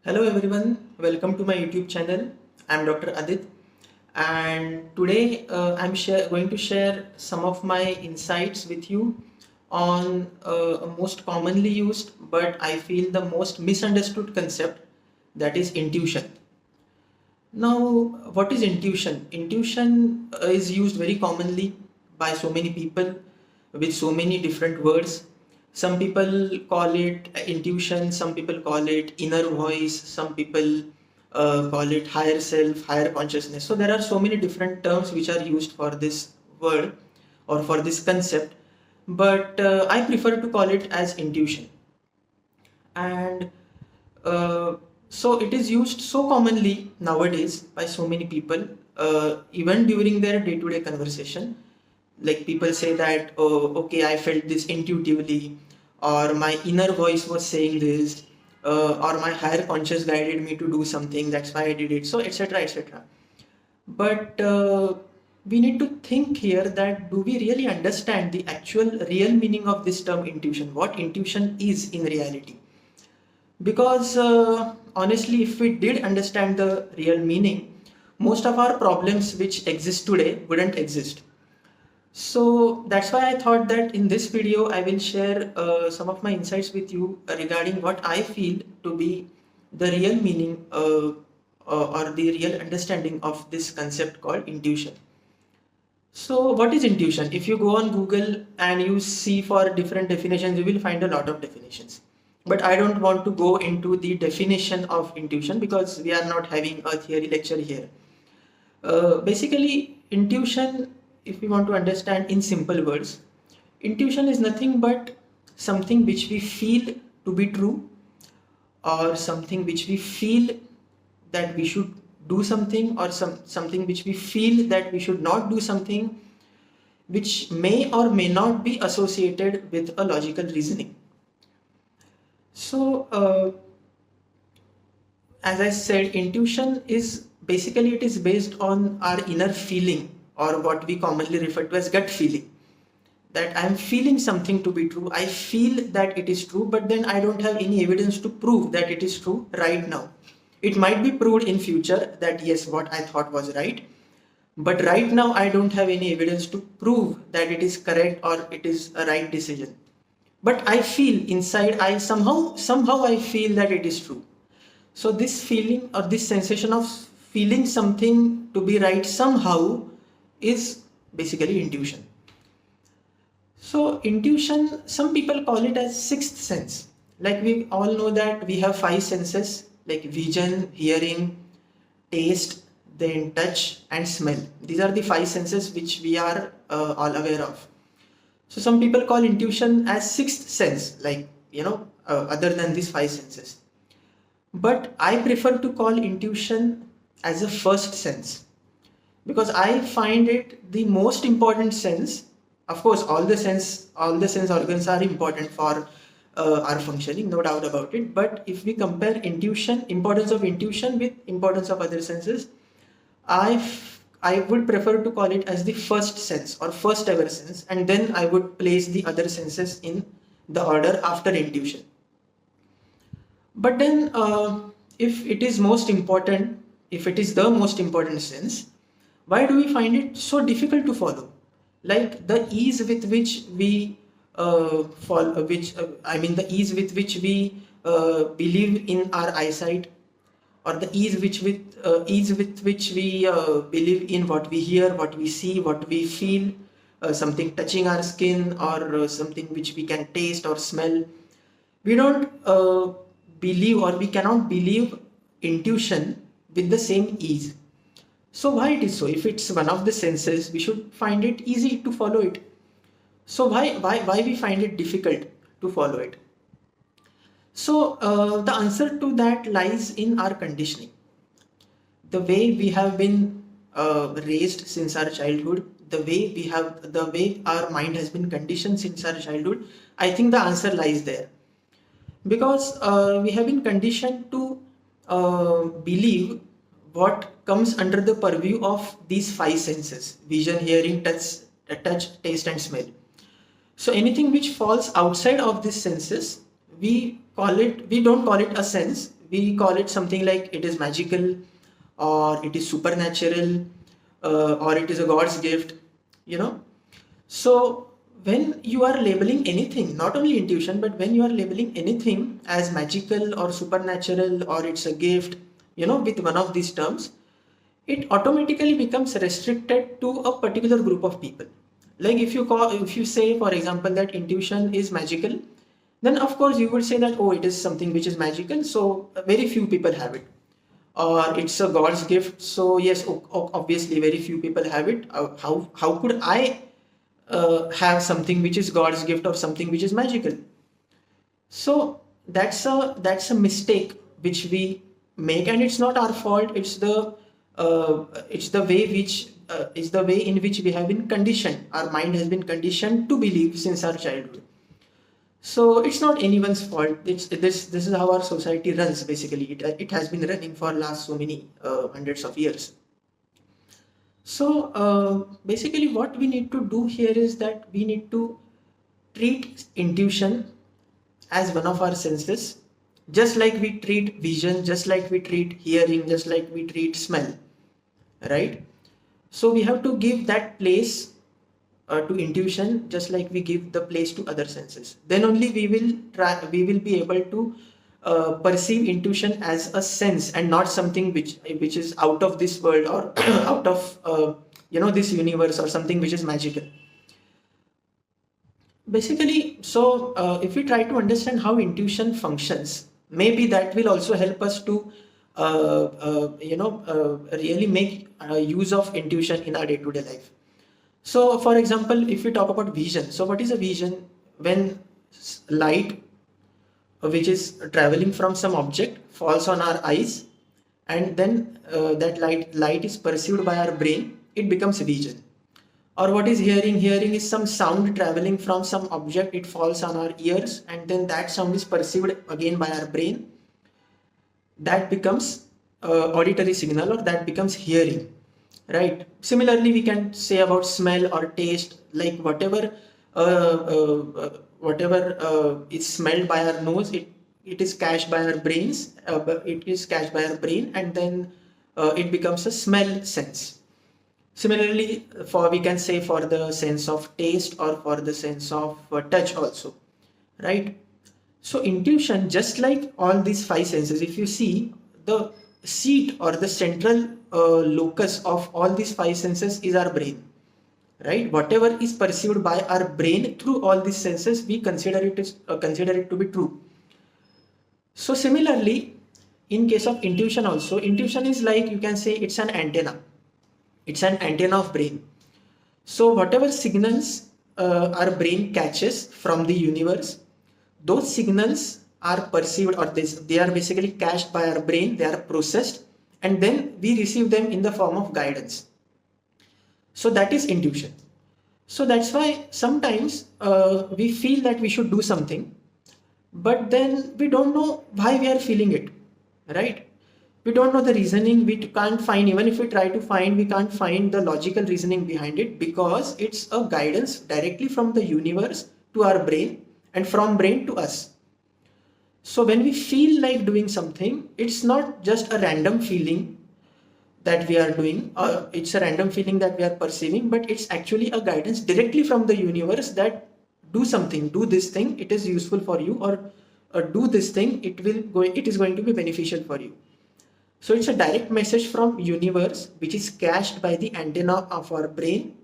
Hello everyone, welcome to my YouTube channel. I'm Dr. Adit, and today I'm going to share some of my insights with you on a most commonly used but I feel the most misunderstood concept, that is intuition. Now, what is intuition? Intuition is used very commonly by so many people with so many different words. Some people call it intuition, some people call it inner voice, some people call it higher self, higher consciousness. So, there are so many different terms which are used for this word or for this concept, but I prefer to call it as intuition. And uh, so it is used so commonly nowadays by so many people, even during their day-to-day conversation. Like people say that, oh, okay, I felt this intuitively, or my inner voice was saying this, or my higher conscious guided me to do something, that's why I did it, so etc etc. But we need to think here that do we really understand the actual real meaning of this term intuition, what intuition is in reality? Because honestly, if we did understand the real meaning, most of our problems which exist today wouldn't exist. So that's why I thought that in this video I will share some of my insights with you regarding what I feel to be the real meaning or the real understanding of this concept called intuition. So what is intuition? If you go on Google and you see for different definitions, you will find a lot of definitions. But I don't want to go into the definition of intuition because we are not having a theory lecture here. Basically, intuition, if we want to understand in simple words, intuition is nothing but something which we feel to be true, or something which we feel that we should do something, or something which we feel that we should not do something, which may or may not be associated with a logical reasoning. So as I said, intuition is basically, it is based on our inner feeling, or what we commonly refer to as gut feeling, that I'm feeling something to be true. I feel that it is true, but then I don't have any evidence to prove that it is true right now. It might be proved in future that yes, what I thought was right, but right now I don't have any evidence to prove that it is correct or it is a right decision. But I feel inside, I somehow I feel that it is true. So this feeling or this sensation of feeling something to be right somehow is basically intuition. So intuition, some people call it as sixth sense. Like we all know that we have five senses like vision, hearing, taste, then touch and smell. These are the five senses which we are all aware of. So some people call intuition as sixth sense, like other than these five senses. But I prefer to call intuition as a first sense because I find it the most important sense. Of course, all the sense organs are important for our functioning, no doubt about it. But if we compare intuition, importance of intuition with importance of other senses, I would prefer to call it as the first sense or first ever sense, and then I would place the other senses in the order after intuition. But then, if it is most important, if it is the most important sense, why do we find it so difficult to follow? Like the ease with which we follow, the ease with which we believe in our eyesight, or the ease with which we believe in what we hear, what we see, what we feel, something touching our skin, or something which we can taste or smell. We don't believe, or we cannot believe intuition with the same ease. So why it is so? If it's one of the senses, we should find it easy to follow it. So why we find it difficult to follow it? So the answer to that lies in our conditioning, the way we have been raised since our childhood, the way our mind has been conditioned since our childhood. I think the answer lies there, because we have been conditioned to believe what comes under the purview of these five senses: vision, hearing, touch, taste and smell. So anything which falls outside of these senses, we don't call it a sense, we call it something like it is magical, or it is supernatural, or it is a God's gift, you know. So when you are labeling anything, not only intuition, but when you are labeling anything as magical or supernatural or it's a gift, with one of these terms, it automatically becomes restricted to a particular group of people. Like if you say, for example, that intuition is magical, then of course you would say that, oh, it is something which is magical, so very few people have it. Or it's a God's gift, so yes, obviously very few people have it. How could I have something which is God's gift or something which is magical? So that's a mistake which we make, and it's not our fault. It's the way which is the way in which we have been conditioned. Our mind has been conditioned to believe since our childhood. So it's not anyone's fault. This is how our society runs. Basically, it has been running for last so many hundreds of years. So basically, what we need to do here is that we need to treat intuition as one of our senses, just like we treat vision, just like we treat hearing, just like we treat smell, right? So we have to give that place to intuition, just like we give the place to other senses. Then only we will be able to perceive intuition as a sense and not something which is out of this world, or out of this universe, or something which is magical. Basically, so if we try to understand how intuition functions, maybe that will also help us to really make use of intuition in our day-to-day life. So for example, if we talk about vision, so what is a vision? When light which is traveling from some object falls on our eyes, and then that light is perceived by our brain, it becomes vision. Or what is hearing? Hearing is some sound traveling from some object, it falls on our ears, and then that sound is perceived again by our brain. That becomes auditory signal, or that becomes hearing, right? Similarly, we can say about smell or taste, like whatever is smelled by our nose, it is cached by our brains, and then it becomes a smell sense. Similarly, we can say for the sense of taste, or for the sense of touch also, right? So intuition, just like all these five senses, if you see, the seat or the central locus of all these five senses is our brain, right? Whatever is perceived by our brain through all these senses, we consider it to be true. So similarly, in case of intuition also, intuition is like, you can say, it's an antenna. It's an antenna of brain. So whatever signals our brain catches from the universe, those signals are perceived, or they are basically cached by our brain, they are processed, and then we receive them in the form of guidance. So that is intuition. So that's why sometimes we feel that we should do something, but then we don't know why we are feeling it, right? We don't know the reasoning. We can't find, even if we try to find, we can't find the logical reasoning behind it, because it's a guidance directly from the universe to our brain, and from brain to us. So when we feel like doing something, it's not just a random feeling that we are doing, or it's a random feeling that we are perceiving, but it's actually a guidance directly from the universe that do something, do this thing, it is useful for you, or do this thing, it is going to be beneficial for you. So it's a direct message from universe, which is cached by the antenna of our brain,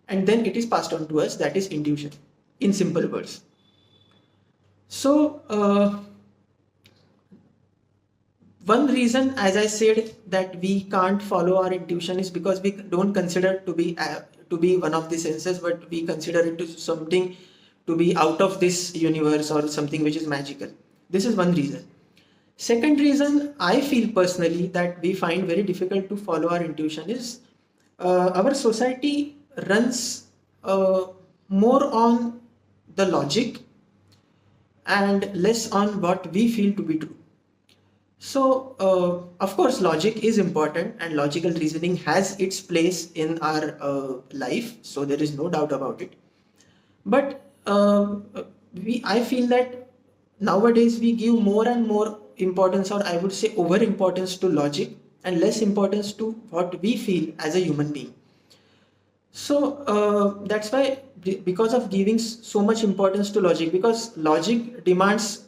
and then it is passed on to us. That is intuition, in simple words. So one reason, as I said, that we can't follow our intuition is because we don't consider to be one of the senses, but we consider it to something to be out of this universe, or something which is magical. This is one reason. Second reason I feel personally that we find very difficult to follow our intuition is our society runs more on the logic and less on what we feel to be true. So of course logic is important, and logical reasoning has its place in our life, so there is no doubt about it. But I feel that nowadays we give more and more importance, or I would say over importance, to logic and less importance to what we feel as a human being. So that's why, because of giving so much importance to logic, because logic demands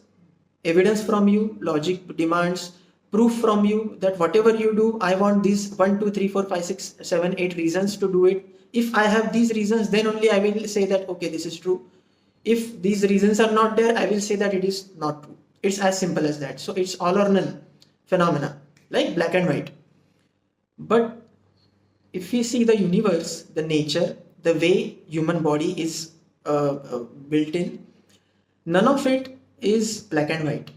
evidence from you, logic demands proof from you that whatever you do, I want these 1, 2, 3, 4, 5, 6, 7, 8 reasons to do it. If I have these reasons, then only I will say that, okay, this is true. If these reasons are not there, I will say that it is not true. It's as simple as that. So it's all or none phenomena, like black and white. But if we see the universe, the nature, the way human body is built in, none of it is black and white,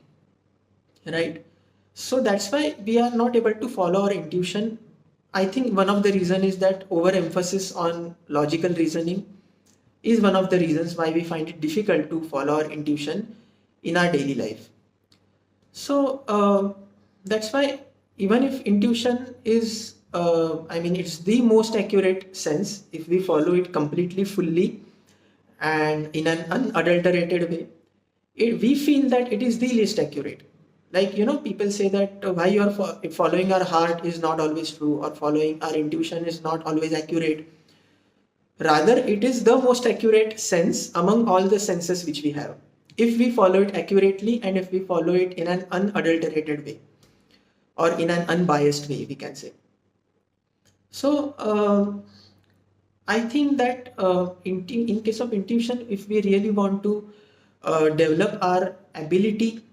right? So that's why we are not able to follow our intuition. I think one of the reason is that overemphasis on logical reasoning is one of the reasons why we find it difficult to follow our intuition in our daily life. So that's why, even if intuition is, I mean, it's the most accurate sense, if we follow it completely, fully, and in an unadulterated way, we feel that it is the least accurate. Like, people say that why you are following our heart is not always true, or following our intuition is not always accurate. Rather, it is the most accurate sense among all the senses which we have, if we follow it accurately and if we follow it in an unadulterated way, or in an unbiased way, we can say. So I think that in case of intuition, if we really want to develop our ability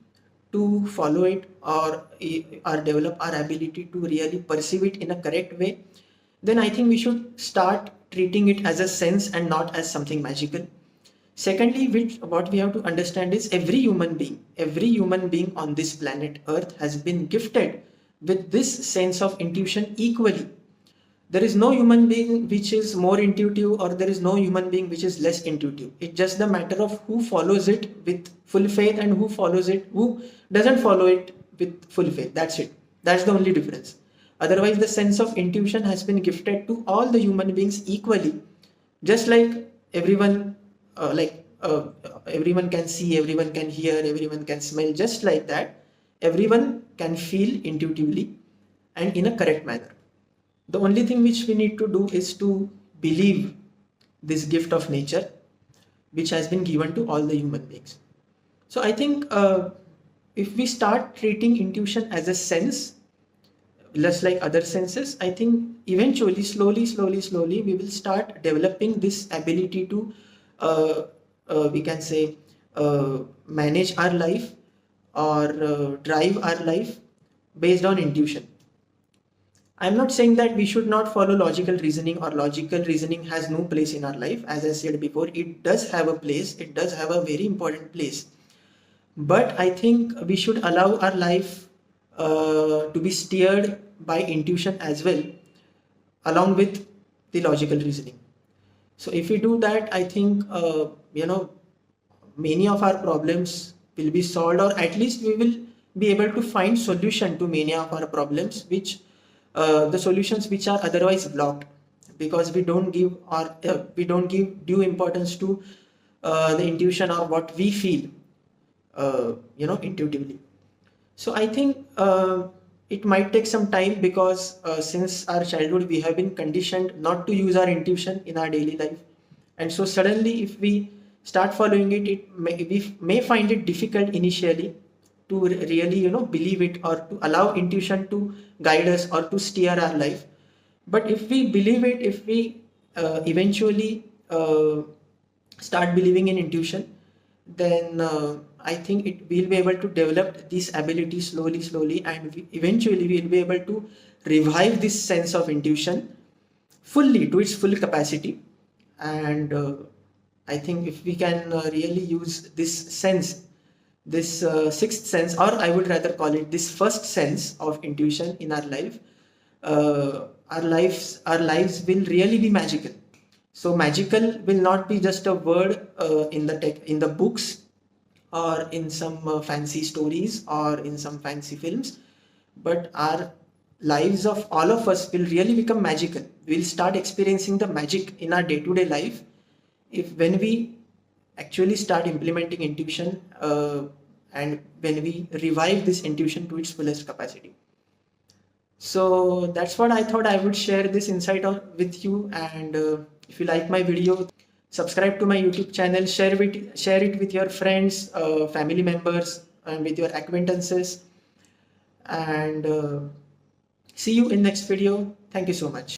to follow it, or develop our ability to really perceive it in a correct way, then I think we should start treating it as a sense and not as something magical. Secondly, what we have to understand is every human being on this planet Earth has been gifted with this sense of intuition equally. There is no human being which is more intuitive, or there is no human being which is less intuitive. It's just the matter of who follows it with full faith and who doesn't follow it with full faith. That's it. That's the only difference. Otherwise, the sense of intuition has been gifted to all the human beings equally. Just like everyone, everyone can see, everyone can hear, everyone can smell. Just like that, everyone can feel intuitively and in a correct manner. The only thing which we need to do is to believe this gift of nature, which has been given to all the human beings. So I think if we start treating intuition as a sense, just like other senses, I think eventually, slowly, we will start developing this ability to, we can say, manage our life, or drive our life based on intuition. I'm not saying that we should not follow logical reasoning, or logical reasoning has no place in our life. As I said before, it does have a place, it does have a very important place. But I think we should allow our life to be steered by intuition as well, along with the logical reasoning. So if we do that, I think, many of our problems will be solved, or at least we will be able to find solution to many of our problems, which the solutions which are otherwise blocked, because we don't give due importance to the intuition or what we feel intuitively. So I think it might take some time, because since our childhood we have been conditioned not to use our intuition in our daily life, and so suddenly if we start following it, we may find it difficult initially to really believe it, or to allow intuition to guide us or to steer our life. But if we believe it, if we eventually start believing in intuition, then I think we'll be able to develop this ability slowly, and eventually we'll be able to revive this sense of intuition fully, to its full capacity. And I think if we can really use this sense, this sixth sense, or I would rather call it this first sense of intuition in our life, our lives will really be magical. So magical will not be just a word in the books, or in some fancy stories, or in some fancy films, but our lives of all of us will really become magical. We'll start experiencing the magic in our day-to-day life, when we actually start implementing intuition and when we revive this intuition to its fullest capacity. So that's what I thought I would share this insight on with you. And if you like my video, subscribe to my YouTube channel, share it with your friends, family members, and with your acquaintances. And see you in next video. Thank you so much.